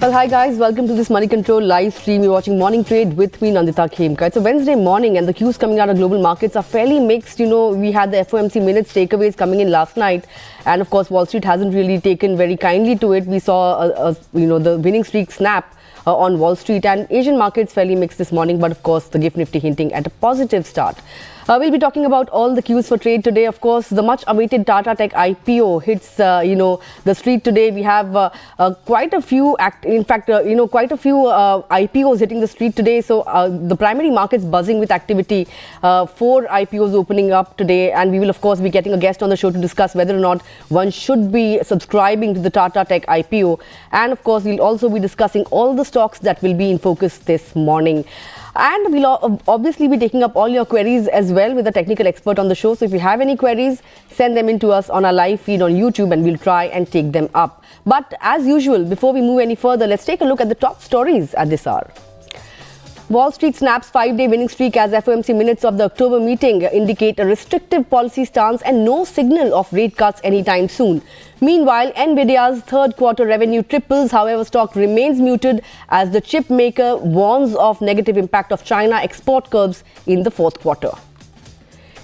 Well, hi guys, welcome to this Moneycontrol live stream. You're watching Morning Trade with me, Nandita Khemka. It's a Wednesday morning and the cues coming out of global markets are fairly mixed. We had the FOMC minutes takeaways coming in last night, and of course, Wall Street hasn't really taken very kindly to it. We saw, the winning streak snap on Wall Street, and Asian markets fairly mixed this morning, but of course, the GIFT Nifty hinting at a positive start. We'll be talking about all the cues for trade today. Of course, the much-awaited Tata Tech IPO hits, the street today. We have quite a few, IPOs hitting the street today. So the primary markets buzzing with activity. 4 IPOs opening up today, and we will, of course, be getting a guest on the show to discuss whether or not one should be subscribing to the Tata Tech IPO. And of course, we'll also be discussing all the stocks that will be in focus this morning. And we'll obviously be taking up all your queries as well with a technical expert on the show. So if you have any queries, send them in to us on our live feed on YouTube and we'll try and take them up. But as usual, before we move any further, let's take a look at the top stories at this hour. Wall Street snaps 5-day winning streak as FOMC minutes of the October meeting indicate a restrictive policy stance and no signal of rate cuts anytime soon. Meanwhile, Nvidia's third quarter revenue triples. However, stock remains muted as the chip maker warns of negative impact of China export curbs in the fourth quarter.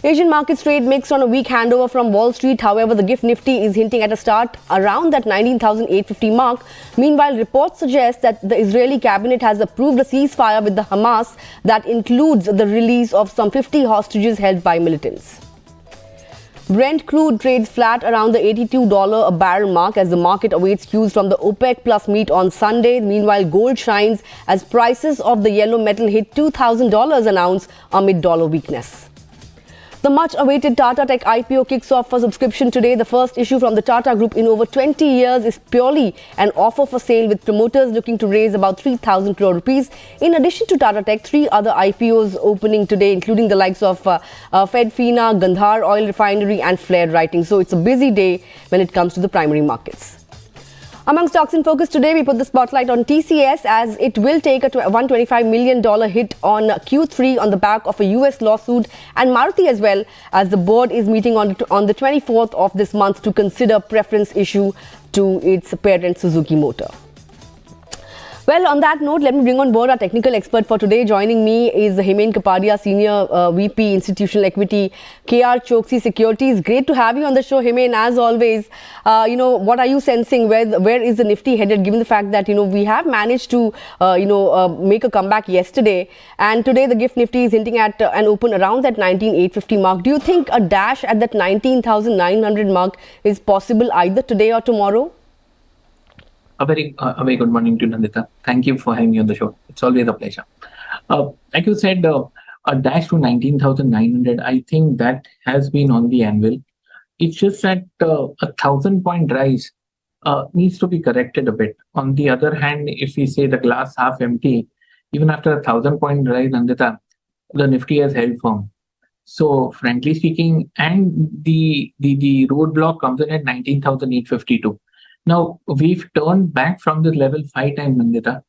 Asian markets trade mixed on a weak handover from Wall Street. However, the GIFT Nifty is hinting at a start around that 19,850 mark. Meanwhile, reports suggest that the Israeli cabinet has approved a ceasefire with the Hamas that includes the release of some 50 hostages held by militants. Brent crude trades flat around the $82 a barrel mark as the market awaits cues from the OPEC Plus meet on Sunday. Meanwhile, gold shines as prices of the yellow metal hit $2,000 an ounce amid dollar weakness. The much-awaited Tata Tech IPO kicks off for subscription today. The first issue from the Tata Group in over 20 years is purely an offer for sale, with promoters looking to raise about 3,000 crore rupees. In addition to Tata Tech, 3 other IPOs opening today, including the likes of Fedfina, Gandhar Oil Refinery and Flair Writing. So it's a busy day when it comes to the primary markets. Among stocks in focus today, we put the spotlight on TCS as it will take a $125 million hit on Q3 on the back of a US lawsuit, and Maruti as well, as the board is meeting on the 24th of this month to consider preference issue to its parent Suzuki Motor. Well, on that note, let me bring on board our technical expert for today. Joining me is Hemen Kapadia, Senior VP Institutional Equity, KR Choksi Securities. Great to have you on the show, Hemen, as always. What are you sensing? Where is the Nifty headed, given the fact that, we have managed to, make a comeback yesterday. And today the GIFT Nifty is hinting at an open around that 19,850 mark. Do you think a dash at that 19,900 mark is possible either today or tomorrow? A very good morning to Nandita. Thank you for having me on the show. It's always a pleasure. Like you said, a dash to 19,900, I think that has been on the anvil. It's just that a 1,000-point rise needs to be corrected a bit. On the other hand, if we say the glass half empty, even after a 1,000-point rise, Nandita, the Nifty has held firm. So frankly speaking, and the roadblock comes in at 19,852. Now, we've turned back from this level 5 times, Nandita,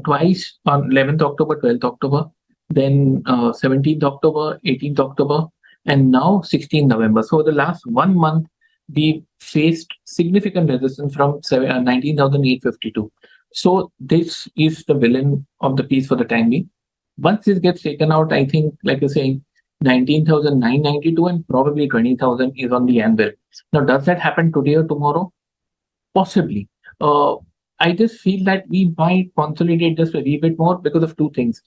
twice on 11th October, 12th October, then 17th October, 18th October, and now 16th November. So the last 1 month, we faced significant resistance from 19,852. So this is the villain of the piece for the time being. Once this gets taken out, I think, like you're saying, 19,992 and probably 20,000 is on the anvil. Now, does that happen today or tomorrow? Possibly. I just feel that we might consolidate just a wee bit more because of 2 things.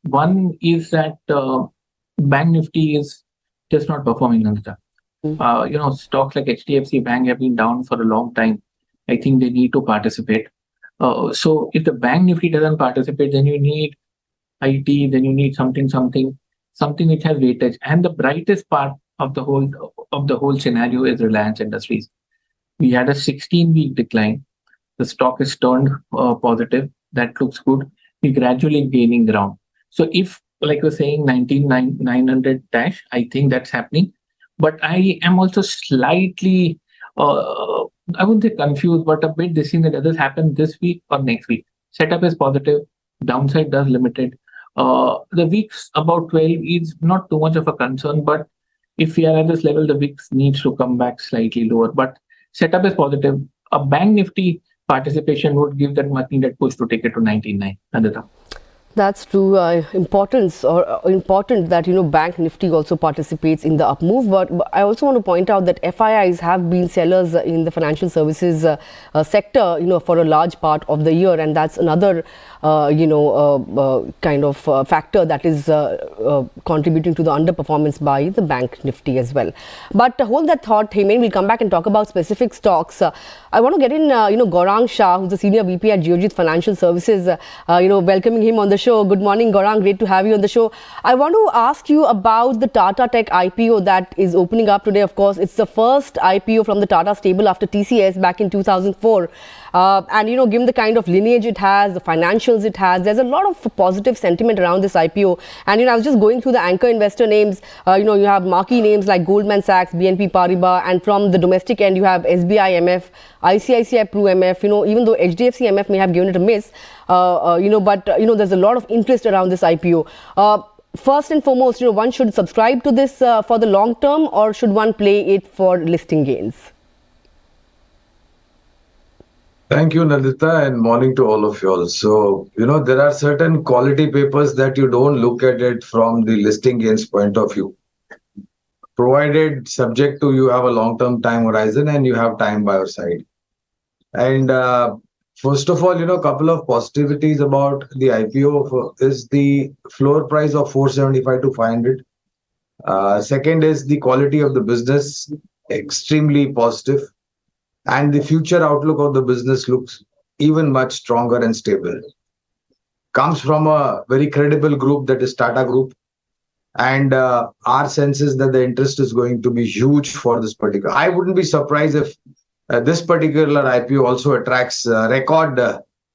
One is that Bank Nifty is just not performing, Nandita. Stocks like HDFC Bank have been down for a long time. I think they need to participate. So if the Bank Nifty doesn't participate, then you need IT, then you need something which has weightage. And the brightest part of the whole scenario is Reliance Industries. We had a 16-week decline. The stock is turned positive. That looks good. We're gradually gaining ground. So if, like we're saying, 19,900 dash, I think that's happening. But I am also slightly, I wouldn't say confused, but a bit deceived that does happen this week or next week. Setup is positive. Downside does limited. The weeks about 12 is not too much of a concern, but if we are at this level, the VIX needs to come back slightly lower. But setup is positive. A Bank Nifty participation would give that much needed push to take it to 99, Nandita. That's true. Important that Bank Nifty also participates in the up move. But I also want to point out that FIIs have been sellers in the financial services sector, for a large part of the year, and that's another kind of factor that is contributing to the underperformance by the Bank Nifty as well. But hold that thought, Heymen. We'll come back and talk about specific stocks. I want to get in, Gaurang Shah, who's the senior VP at Geojit Financial Services. Welcoming him on the show. Good morning, Gaurang. Great to have you on the show. I want to ask you about the Tata Tech IPO that is opening up today. Of course, it's the first IPO from the Tata stable after TCS back in 2004. And given the kind of lineage it has, the financials it has, there's a lot of positive sentiment around this IPO. And I was just going through the anchor investor names. You have marquee names like Goldman Sachs, BNP Paribas, and from the domestic end you have SBI MF, ICICI Pru MF. Even though HDFC MF may have given it a miss, but there's a lot of interest around this IPO. First and foremost, one should subscribe to this for the long term, or should one play it for listing gains? Thank you, Nandita, and morning to all of you all. So, there are certain quality papers that you don't look at it from the listing gains point of view, provided subject to you have a long-term time horizon and you have time by your side. And first of all, a couple of positivities about the IPO is the floor price of 475 to 500. Second is the quality of the business, extremely positive. And the future outlook of the business looks even much stronger and stable. Comes from a very credible group, that is Tata Group. And our sense is that the interest is going to be huge for this particular. I wouldn't be surprised if this particular IPO also attracts a record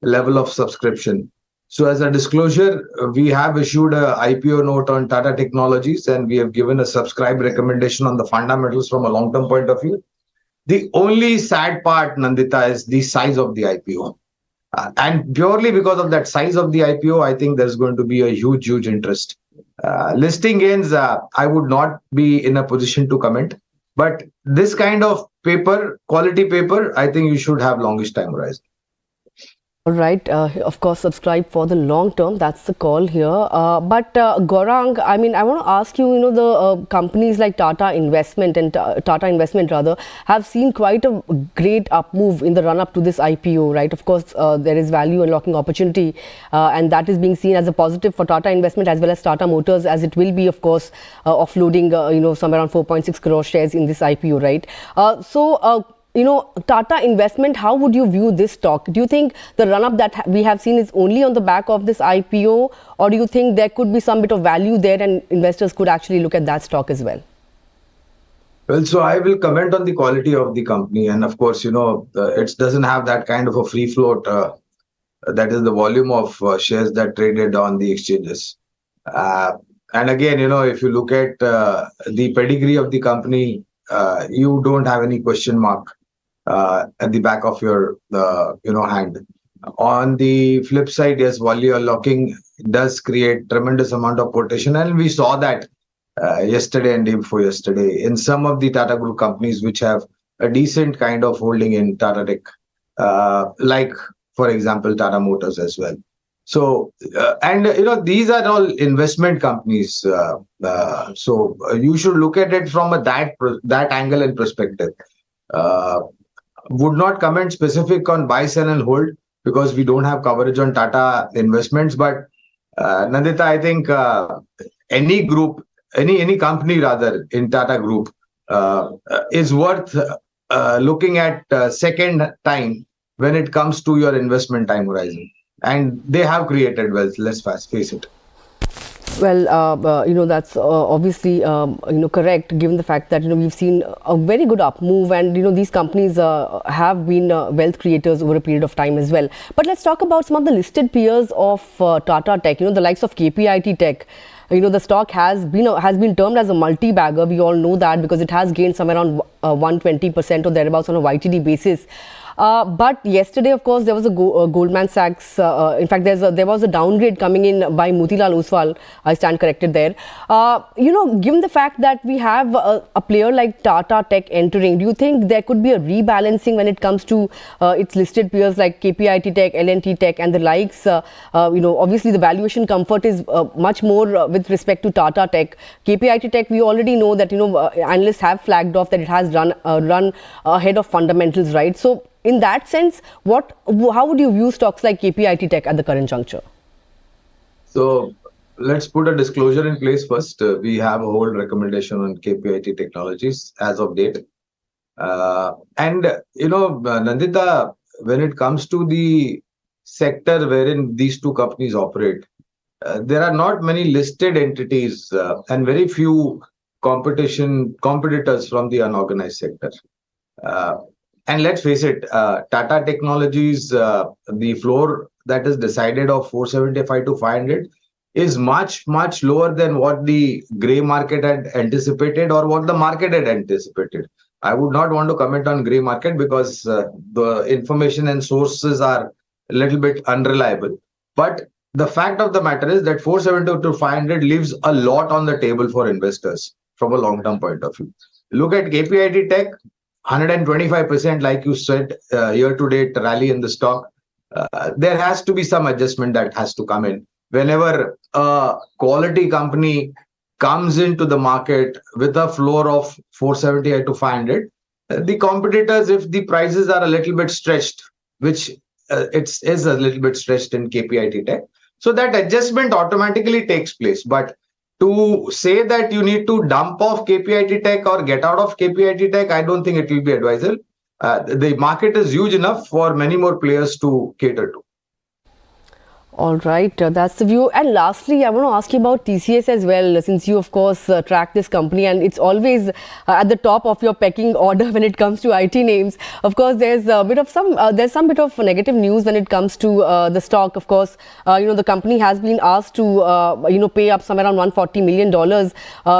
level of subscription. So as a disclosure, we have issued a IPO note on Tata Technologies, and we have given a subscribe recommendation on the fundamentals from a long-term point of view. The only sad part, Nandita, is the size of the IPO. And purely because of that size of the IPO, I think there's going to be a huge, huge interest. Listing gains, I would not be in a position to comment. But this kind of paper, quality paper, I think you should have longish time horizon. All right. Of course, subscribe for the long term. That's the call here. But Gaurang, I want to ask you, the companies like Tata Investment and Tata Investment have seen quite a great up move in the run up to this IPO, right? Of course, there is value unlocking opportunity, and that is being seen as a positive for Tata Investment as well as Tata Motors, as it will be, of course, offloading, somewhere around 4.6 crore shares in this IPO, right? Tata Investment, how would you view this stock? Do you think the run-up that we have seen is only on the back of this IPO, or do you think there could be some bit of value there and investors could actually look at that stock as well? Well, so I will comment on the quality of the company. And of course, it doesn't have that kind of a free float. That is the volume of shares that traded on the exchanges. And again, if you look at the pedigree of the company, you don't have any question mark at the back of your hand. On the flip side, yes, value unlocking does create tremendous amount of potential, and we saw that yesterday and day before yesterday in some of the Tata Group companies which have a decent kind of holding in Tata Tech, like for example Tata Motors as well. So these are all investment companies. So you should look at it from that angle and perspective. Would not comment specific on buy, sell and hold because we don't have coverage on Tata Investments. But Nandita, I think any group, any company rather in Tata Group is worth looking at second time when it comes to your investment time horizon. And they have created wealth, let's face it. Well, that's obviously, correct, given the fact that, we've seen a very good up move and, these companies have been wealth creators over a period of time as well. But let's talk about some of the listed peers of Tata Tech, the likes of KPIT Tech. The stock has been termed as a multi-bagger. We all know that because it has gained somewhere around 120% or thereabouts on a YTD basis. But yesterday, of course, there was a Goldman Sachs. In fact, there was a downgrade coming in by Motilal Oswal. I stand corrected there. Given the fact that we have a player like Tata Tech entering, do you think there could be a rebalancing when it comes to its listed peers like KPIT Tech, L&T Tech, and the likes? Obviously, the valuation comfort is much more with respect to Tata Tech. KPIT Tech, we already know that analysts have flagged off that it has run ahead of fundamentals, right? So in that sense, how would you view stocks like KPIT Tech at the current juncture? So let's put a disclosure in place first. We have a hold recommendation on KPIT Technologies as of date. Nandita, when it comes to the sector wherein these two companies operate, there are not many listed entities and very few competitors from the unorganized sector. And let's face it, Tata Technologies, the floor that is decided of 475 to 500 is much, much lower than what the grey market had anticipated or what the market had anticipated. I would not want to comment on grey market because the information and sources are a little bit unreliable. But the fact of the matter is that 470 to 500 leaves a lot on the table for investors from a long-term point of view. Look at KPIT Tech, 125%, like you said, year-to-date rally in the stock. There has to be some adjustment that has to come in. Whenever a quality company comes into the market with a floor of 478 to 500, the competitors, if the prices are a little bit stretched, which it is a little bit stretched in KPIT Tech, so that adjustment automatically takes place. But to say that you need to dump off KPIT Tech or get out of KPIT Tech, I don't think it will be advisable. The market is huge enough for many more players to cater to. All right, that's the view. And lastly, I want to ask you about TCS as well, since you, of course, track this company and it's always at the top of your pecking order when it comes to IT names. Of course, there's some bit of negative news when it comes to the stock. Of course, the company has been asked to pay up somewhere around $140 million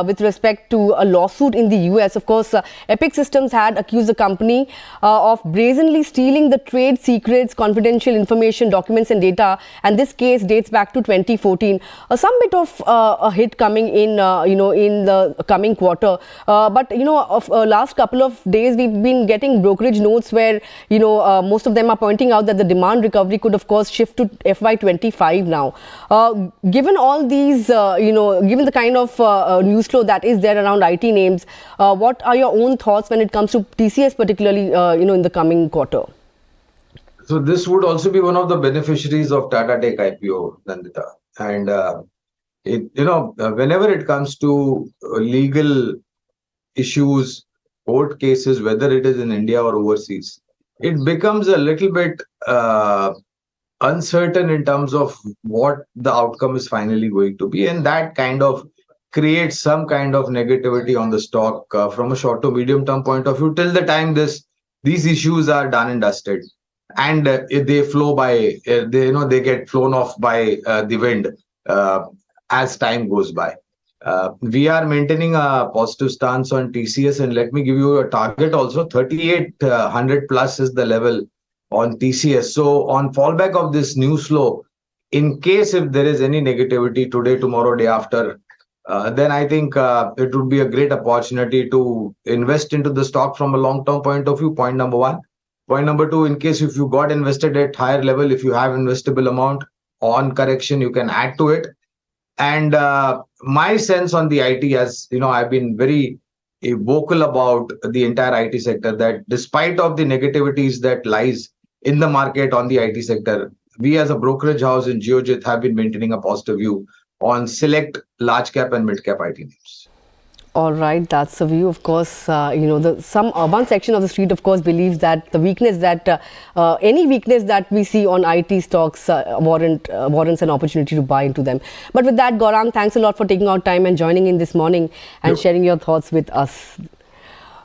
with respect to a lawsuit in the US. Of course, Epic Systems had accused the company of brazenly stealing the trade secrets, confidential information, documents, and data. And this case dates back to 2014. Some bit of a hit coming in, in the coming quarter. But last couple of days we've been getting brokerage notes where most of them are pointing out that the demand recovery could, of course, shift to FY25 now. Given all these, given the kind of news flow that is there around IT names, what are your own thoughts when it comes to TCS, particularly in the coming quarter? So this would also be one of the beneficiaries of Tata Tech IPO, Nandita. And whenever it comes to legal issues, court cases, whether it is in India or overseas, it becomes a little bit uncertain in terms of what the outcome is finally going to be, and that kind of creates some kind of negativity on the stock from a short to medium term point of view till the time these issues are done and dusted. And they flow by, they get flown off by the wind as time goes by. We are maintaining a positive stance on TCS, and let me give you a target also. 3,800 plus is the level on TCS. So on fallback of this news flow, in case if there is any negativity today, tomorrow, day after, then I think it would be a great opportunity to invest into the stock from a long-term point of view. Point number one. Point number two, in case if you got invested at higher level, if you have investable amount on correction, you can add to it. And my sense on the IT, as I've been very vocal about the entire IT sector, that despite of the negativities that lies in the market on the IT sector, we as a brokerage house in Geojit have been maintaining a positive view on select large cap and mid cap IT names. All right, that's the view. Of course, one section of the street, of course, believes that the weakness that any weakness that we see on IT stocks warrants an opportunity to buy into them. But with that, Gaurang, thanks a lot for taking out time and joining in this morning and sharing your thoughts with us.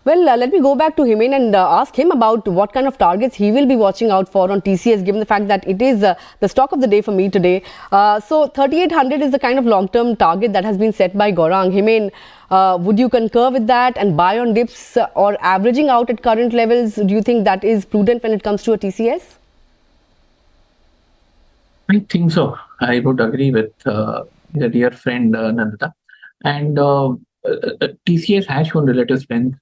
Well, let me go back to Himen and ask him about what kind of targets he will be watching out for on TCS, given the fact that it is the stock of the day for me today. So 3,800 is the kind of long-term target that has been set by Gaurang. Himen, would you concur with that and buy on dips or averaging out at current levels? Do you think that is prudent when it comes to a TCS? I think so. I would agree with the dear friend Nandita. And TCS has shown relative strength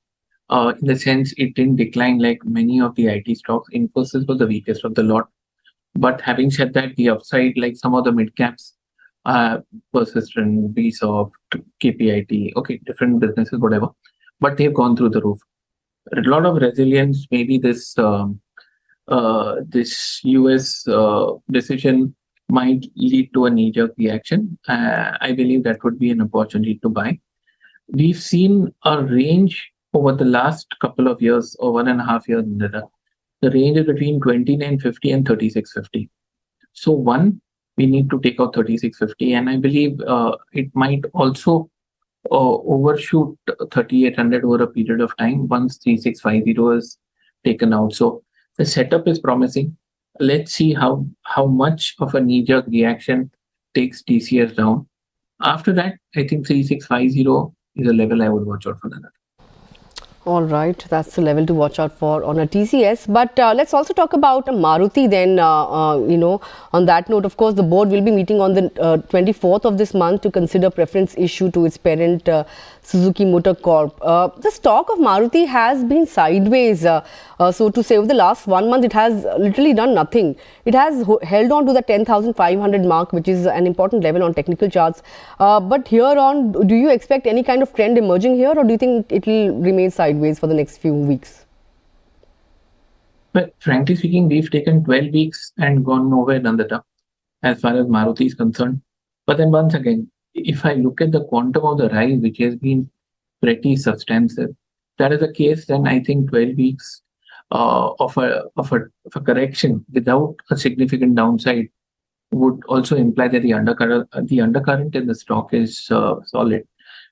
in the sense it didn't decline like many of the IT stocks. Infosys was the weakest of the lot. But having said that, the upside, like some of the mid caps, Persistent, Bsoft, KPIT, okay, different businesses, whatever, but they've gone through the roof. A lot of resilience. Maybe this US decision might lead to a knee-jerk reaction. I believe that would be an opportunity to buy. We've seen a range over the last couple of years, or 1.5 years, the range is between 29.50 and 36.50. So we need to take out 36.50, and I believe it might also overshoot 3,800 over a period of time once 3650 is taken out. So the setup is promising. Let's see how much of a knee-jerk reaction takes TCS down. After that, I think 3650 is a level I would watch out for. All right, that's the level to watch out for on a TCS. But let's also talk about Maruti then. On that note, of course, the board will be meeting on the 24th of this month to consider preference issue to its parent Suzuki Motor Corp. The stock of Maruti has been sideways, so to say. Over the last 1 month, it has literally done nothing. It has held on to the 10,500 mark, which is an important level on technical charts. But here on, do you expect any kind of trend emerging here, or do you think it will remain sideways for the next few weeks? But frankly speaking, we've taken 12 weeks and gone nowhere, Nandita, as far as Maruti is concerned. But then once again, if I look at the quantum of the rise, which has been pretty substantive, that is the case, then I think 12 weeks of a correction without a significant downside would also imply that the undercurrent in the stock is solid.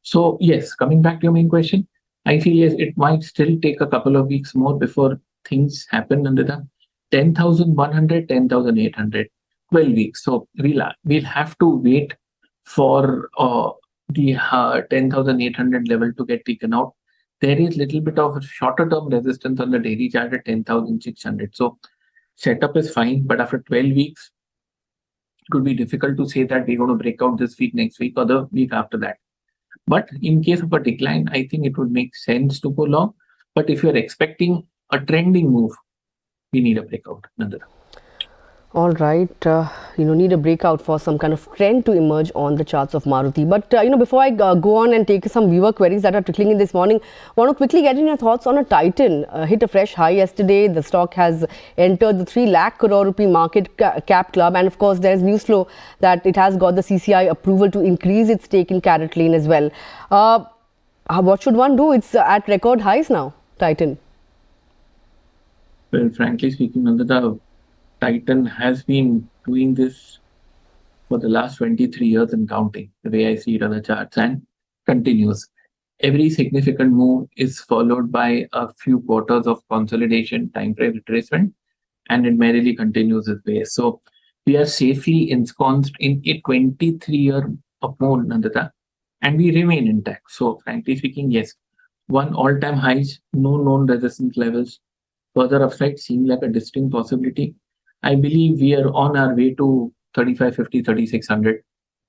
So yes, coming back to your main question, I feel yes, it might still take a couple of weeks more before things happen under the 10,100, 10,800, 12 weeks. So we'll have to wait for the 10,800 level to get taken out. There is little bit of shorter term resistance on the daily chart at 10,600. So setup is fine, but after 12 weeks, it would be difficult to say that we're going to break out this week, next week, or the week after that. But in case of a decline, I think it would make sense to go long. But if you're expecting a trending move, we need a breakout. Nandita. All right, need a breakout for some kind of trend to emerge on the charts of Maruti. But, before I go on and take some viewer queries that are trickling in this morning, want to quickly get in your thoughts on a Titan. Hit a fresh high yesterday. The stock has entered the 3 lakh crore rupee market cap club. And, of course, there's news flow that it has got the CCI approval to increase its stake in CaratLane as well. What should one do? It's at record highs now, Titan. Well, frankly speaking, Nandita, Titan has been doing this for the last 23 years and counting, the way I see it on the charts, and continues. Every significant move is followed by a few quarters of consolidation, time frame retracement, and it merrily continues its way. So we are safely ensconced in a 23-year mode, Nandita, and we remain intact. So frankly speaking, yes, one all-time highs, no known resistance levels, further upside seem like a distinct possibility. I believe we are on our way to 3,550, 3,600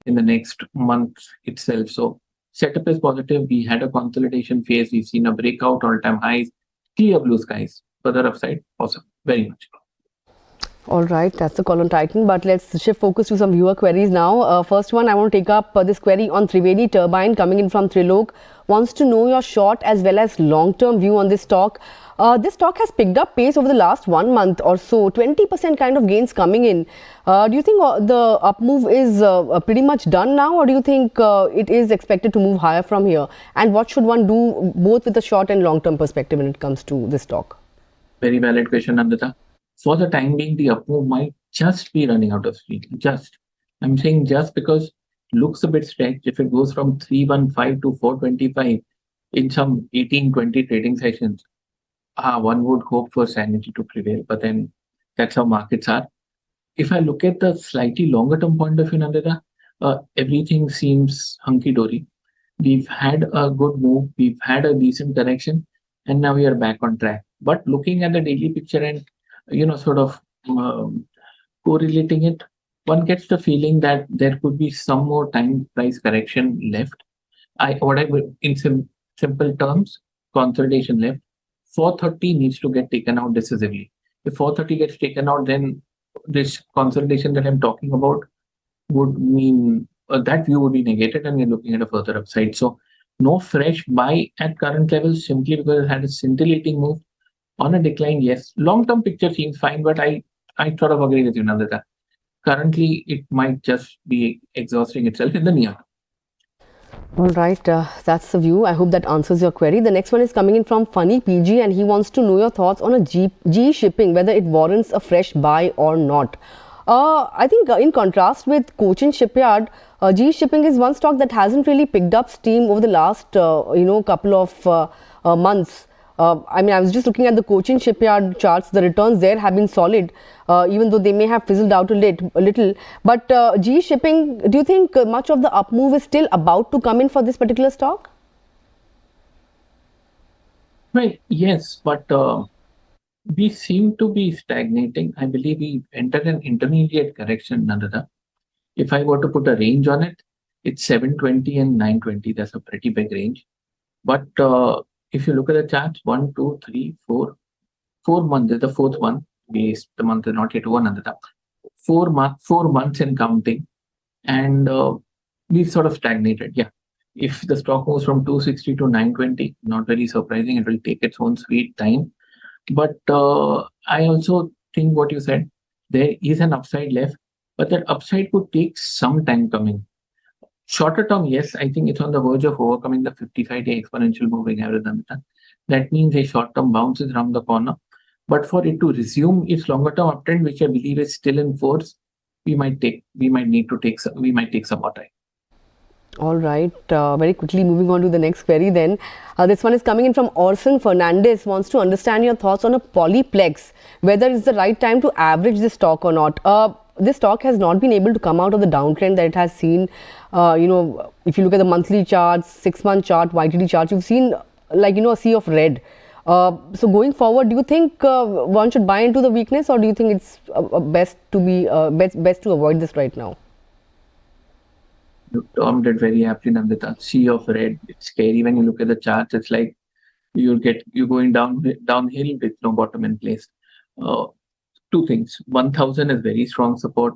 in the next month itself. So setup is positive. We had a consolidation phase. We've seen a breakout, all-time highs, clear blue skies. Further upside, awesome. Very much. All right, that's the call on Titan. But let's shift focus to some viewer queries now. First one, I want to take up this query on Triveni Turbine coming in from Trilok. Wants to know your short as well as long-term view on this stock. This stock has picked up pace over the last 1 month or so, 20% kind of gains coming in. Do you think the up move is pretty much done now, or do you think it is expected to move higher from here? And what should one do both with the short and long-term perspective when it comes to this stock? Very valid question, Nandita. For the time being, the up move might just be running out of speed. I'm saying just because looks a bit stretched. If it goes from 315 to 425, in some 18, 20 trading sessions, one would hope for sanity to prevail, but then that's how markets are. If I look at the slightly longer term point of view, Nandita, everything seems hunky dory. We've had a good move, we've had a decent correction, and now we are back on track. But looking at the daily picture and sort of um, correlating it, one gets the feeling that there could be some more time price correction left. In simple terms, consolidation left. 430 needs to get taken out decisively. If 430 gets taken out, then this consolidation that I'm talking about would mean that view would be negated and we're looking at a further upside. So no fresh buy at current levels simply because it had a scintillating move on a decline. Yes, long-term picture seems fine, but I sort of agree with you, Nandita. Currently, it might just be exhausting itself in the near term. All right, that's the view. I hope that answers your query. The next one is coming in from Funny PG, and he wants to know your thoughts on a GE shipping, whether it warrants a fresh buy or not. I think in contrast with Cochin Shipyard, GE Shipping is one stock that hasn't really picked up steam over the last couple of months. I mean, I was just looking at the Cochin Shipyard charts. The returns there have been solid, even though they may have fizzled out a little. But GE Shipping, do you think much of the up move is still about to come in for this particular stock? Well, yes, but we seem to be stagnating. I believe we entered an intermediate correction, Nandita. If I were to put a range on it, it's 720 and 920. That's a pretty big range. But if you look at the charts, 1, 2, 3, 4, 4 months is the fourth one. The month is not yet over, Nandita. 4 months and counting. And we've sort of stagnated. Yeah. If the stock moves from 260 to 920, not very surprising. It will take its own sweet time. But I also think what you said, there is an upside left, but that upside could take some time coming. Shorter term, yes, I think it's on the verge of overcoming the 55-day exponential moving average. That means a short-term bounce is around the corner. But for it to resume its longer-term uptrend, which I believe is still in force, we might take some more time. All right, very quickly moving on to the next query then. This one is coming in from Orson Fernandez, wants to understand your thoughts on a Polyplex, whether it's the right time to average this stock or not. This stock has not been able to come out of the downtrend that it has seen. If you look at the monthly charts, 6-month chart, YTD chart, you've seen a sea of red. So going forward, do you think one should buy into the weakness, or do you think it's best to avoid this right now? You termed it very aptly, Nandita. Sea of red. It's scary when you look at the charts. It's like you're going downhill with no bottom in place. Two things. 1000 is very strong support.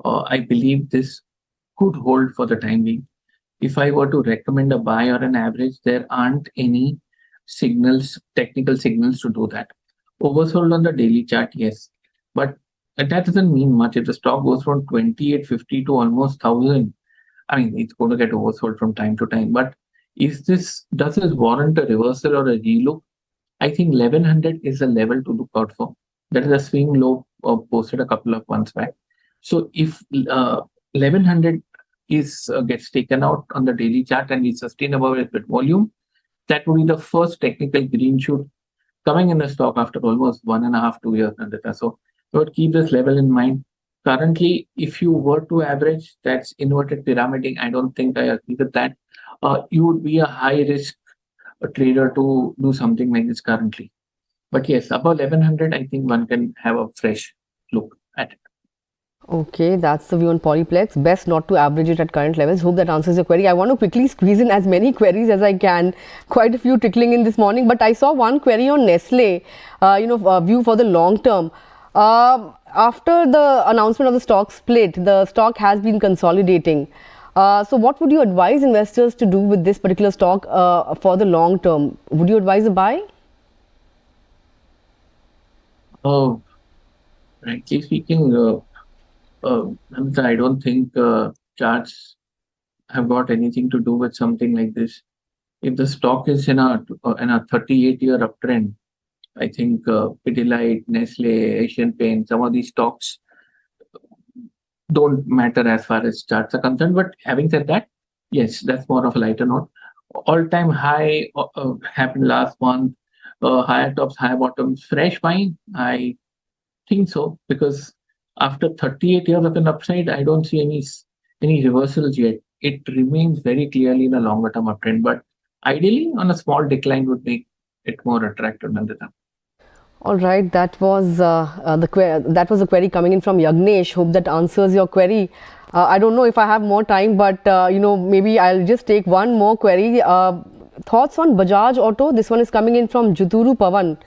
I believe this could hold for the time being. If I were to recommend a buy or an average, there aren't any technical signals to do that. Oversold on the daily chart, yes. But that doesn't mean much. If the stock goes from 2850 to almost 1000, I mean, it's going to get oversold from time to time. But does this warrant a reversal or a relook? I think 1100 is a level to look out for. That is a swing low posted a couple of months back. So if 1100 gets taken out on the daily chart and we sustain above it with volume, that would be the first technical green shoot coming in the stock after almost 1.5 to 2 years. So I would keep this level in mind. Currently, if you were to average, that's inverted pyramiding. I don't think I agree with that. You would be a high risk trader to do something like this currently. But yes, above 1100, I think one can have a fresh look at it. Okay, that's the view on Polyplex. Best not to average it at current levels. Hope that answers your query. I want to quickly squeeze in as many queries as I can. Quite a few trickling in this morning, but I saw one query on Nestle, view for the long term. After the announcement of the stock split, the stock has been consolidating. So what would you advise investors to do with this particular stock for the long term? Would you advise a buy? Frankly speaking, I don't think charts have got anything to do with something like this. If the stock is in a 38-year uptrend, I think Pidilite, Nestle, Asian Paint, some of these stocks don't matter as far as charts are concerned. But having said that, yes, that's more of a lighter note. all-time high happened last month. Higher tops, higher bottoms. Fresh buying? I think so, because after 38 years of an upside, I don't see any reversals yet. It remains very clearly in a longer term uptrend, but ideally on a small decline would make it more attractive than the time. All right, that was that was a query coming in from Yagnesh. Hope that answers your query. I don't know if I have more time, but maybe I'll just take one more query. Thoughts on Bajaj Auto? This one is coming in from Juturu Pavan.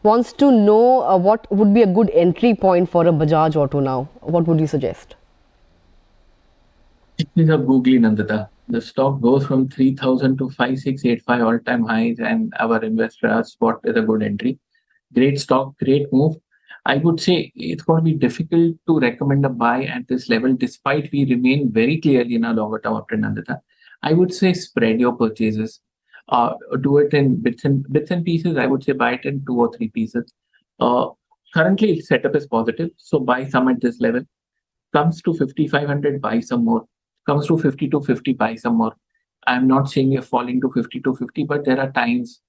Wants to know what would be a good entry point for a Bajaj Auto now. What would you suggest? These are googly, Nandita. The stock goes from 3,000 to 5,685 all-time highs, and our investor asked what is a good entry. Great stock, great move. I would say it's going to be difficult to recommend a buy at this level, despite we remain very clearly in a longer term uptrend, Nandita. I would say spread your purchases. Do it in bits and pieces. I would say buy it in 2 or 3 pieces. Currently, its setup is positive, so buy some at this level. Comes to 5,500, buy some more. Comes to 50 buy some more. I'm not saying you're falling to 50, but there are times,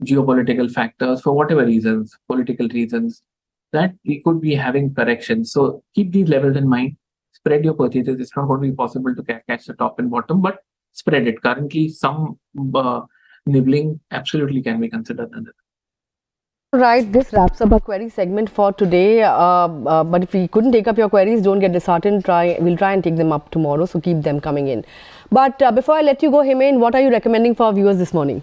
geopolitical factors, for whatever reasons, political reasons, that we could be having corrections. So keep these levels in mind. Spread your purchases. It's not going to be possible to catch the top and bottom, but spread it. Currently, some nibbling absolutely can be considered. All right, this wraps up our query segment for today. But if we couldn't take up your queries, don't get disheartened. We'll try and take them up tomorrow, so keep them coming in. But before I let you go, Himain, what are you recommending for our viewers this morning?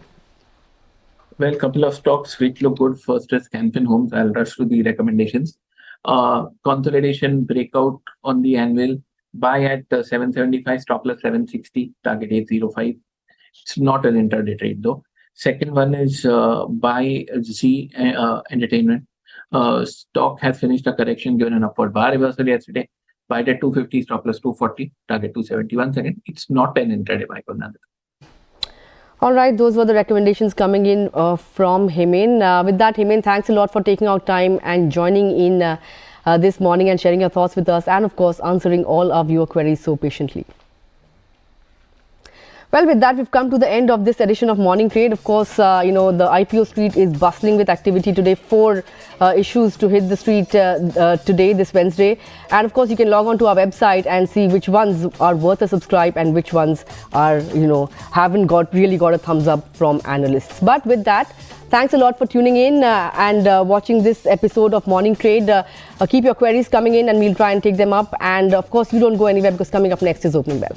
Well, couple of stocks which look good. First is Canfin Homes. I'll rush through the recommendations. Consolidation breakout on the anvil. Buy at 775, stop loss 760, target 805. It's not an intraday trade though. Second one is buy Z Entertainment. Stock has finished a correction, given an upward bar reversal yesterday. Buy at 250, stop loss 240, target 271. Second, it's not an intraday buy for another. All right, those were the recommendations coming in from Himain. With that, Himain, thanks a lot for taking out time and joining in this morning and sharing your thoughts with us, and of course answering all our viewer queries so patiently. Well, with that, we've come to the end of this edition of Morning Trade. Of course, the IPO street is bustling with activity today. 4 issues to hit the street today, this Wednesday. And of course, you can log on to our website and see which ones are worth a subscribe and which ones are, haven't really got a thumbs up from analysts. But with that, thanks a lot for tuning in and watching this episode of Morning Trade. Keep your queries coming in and we'll try and take them up. And of course, you don't go anywhere, because coming up next is Opening Bell.